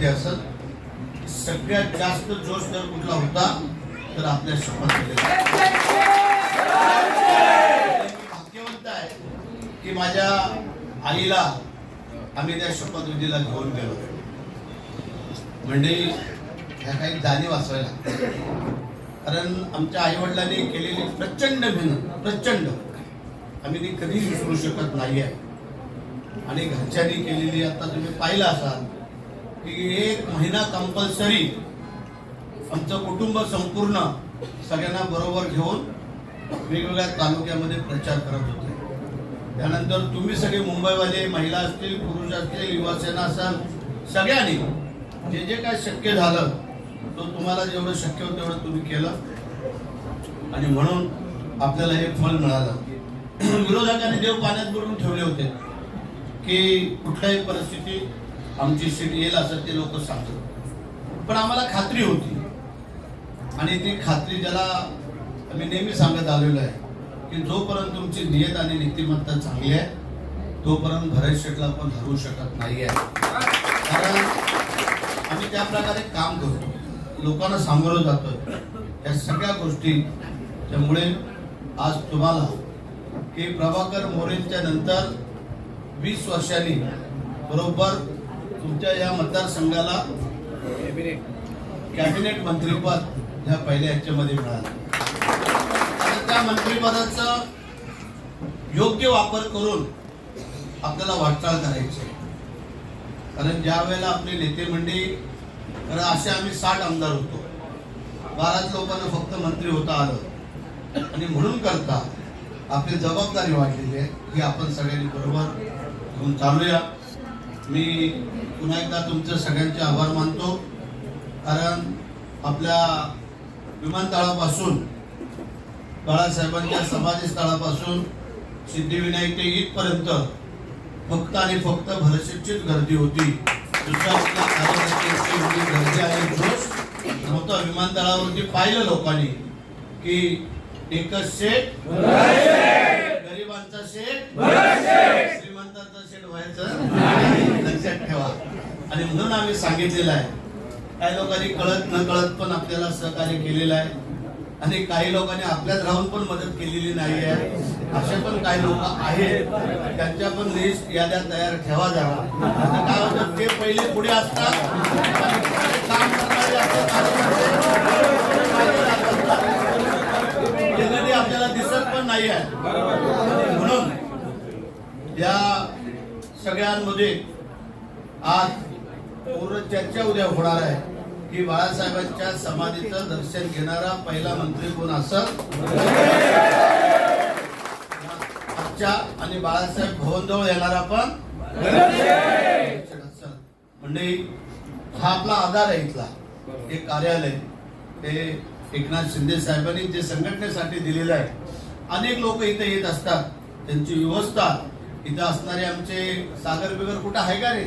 माहिती असेल सगळ्यात जास्त जोश जर कुठला होता तर आपल्या शपथ भाग्यवंत आहे की माझ्या आईला आम्ही त्या शपथविधीला घेऊन गेलो. म्हणजे ह्या काही जाणीव असायला लागते. कारण आमच्या आई वडिलांनी केलेली प्रचंड मेहनत प्रचंड आम्ही ती कधी विसरू शकत नाही आहे. आणि घरच्यांनी केलेली आता तुम्ही पाहिलं असाल की 1 महिना कंपल्सरी आमचं कुटुंब संपूर्ण सगळ्यांना बरोबर घेऊन वेगवेगळ्या तालुक्यामध्ये प्रचार करत होते. त्यानंतर तुम्ही सगळे मुंबईवाले महिला असतील पुरुष असतील युवासेना असाल सगळ्यांनी जे जे काय शक्य झालं तो तुम्हाला जेवढं शक्य होतं तेवढं तुम्ही केलं आणि म्हणून आपल्याला हे फळ मिळालं. विरोधकांनी देव पाण्यात बुडवून ठेवले होते की कुठल्याही परिस्थितीत आमची सीट येईल असं ते लोक सांगतात. पण आम्हाला खात्री होती आणि ती खात्री ज्याला आम्ही नेहमी सांगत आलेलो आहे की जोपर्यंत तुमची नियत आणि नीतिमत्ता चांगली आहे तोपर्यंत भरत शेठला पण हरवू शकत नाही आहे. कारण आम्ही त्या प्रकारे काम करतो, लोकांना सामोरं जातो या सगळ्या गोष्टी. त्यामुळे आज तुम्हाला की प्रभाकर मोरेंच्या नंतर 20 वर्षांनी बरोबर तुमच्या या मतदारसंघाला कॅबिनेट मंत्रीपद ह्या पहिल्या ह्याच्यामध्ये मिळालं. आणि त्या मंत्रिपदाचा योग्य वापर करून आपल्याला वाटचाल करायची. कारण ज्या वेळेला आपले नेते मंडळी तर असे आम्ही 60 आमदार होतो, 12 लोकांना फक्त मंत्री होता आलं आणि म्हणून करता आपली जबाबदारी वाढलेली आहे की आपण सगळ्यांनी बरोबर घेऊन चालूया. मी पुन्हा एकदा तुमचं सगळ्यांचे आभार मानतो. कारण आपल्या विमानतळापासून बाळासाहेबांच्या समाधीस्थळापासून सिद्धिविनायक ते इथपर्यंत फक्त आणि फक्त भरतशेठचीच गर्दी होती. दुसऱ्या कुठल्या कार्यकर्त्यांची गर्दी आणि जोश नव्हता. विमानतळावरती पाहिलं लोकांनी की एकच शेठ गरिबांचा शेठ श्रीमंतांचा शेठ व्हायचं लक्षात ठेवा. आणि म्हणून आम्ही सांगितलेलं आहे. काही लोकांनी कळत न कळत पण आपल्याला सहकार्य केलेलं आहे आणि काही लोकांनी आपल्यात राहून पण मदत केलेली नाही आहे. असे पण काही लोक आहेत, त्यांच्या पण लिस्ट याद्या तयार ठेवा जरा. काय होतं ते पहिले पुढे असतात काम करणारे कधी आपल्याला दिसत पण नाही आहे. म्हणून या सगळ्यांमध्ये आज पूर्ण चर्चा उद्या होणार आहे की बाळासाहेबांच्या समाधीचं दर्शन घेणारा पहिला मंत्री कोण असेल आजच्या आणि बाळासाहेब भवनजवळ येणारा पण म्हणजे हा आपला आधार आहे. इथला एक कार्यालय ते एकनाथ शिंदे साहेबांनी जे संघटनेसाठी दिलेलं आहे. अनेक लोक इथे येत असतात, त्यांची व्यवस्था इथं असणारे आमचे सागर बिगर कुठं आहे का रे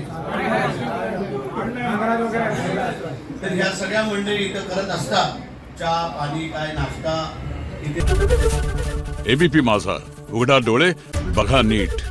तर ह्या सगळ्या मंडळी इथं करत असतात. चहा पाणी काय नाश्ता इथे. एबीपी माझा, उघडा डोळे बघा नीट.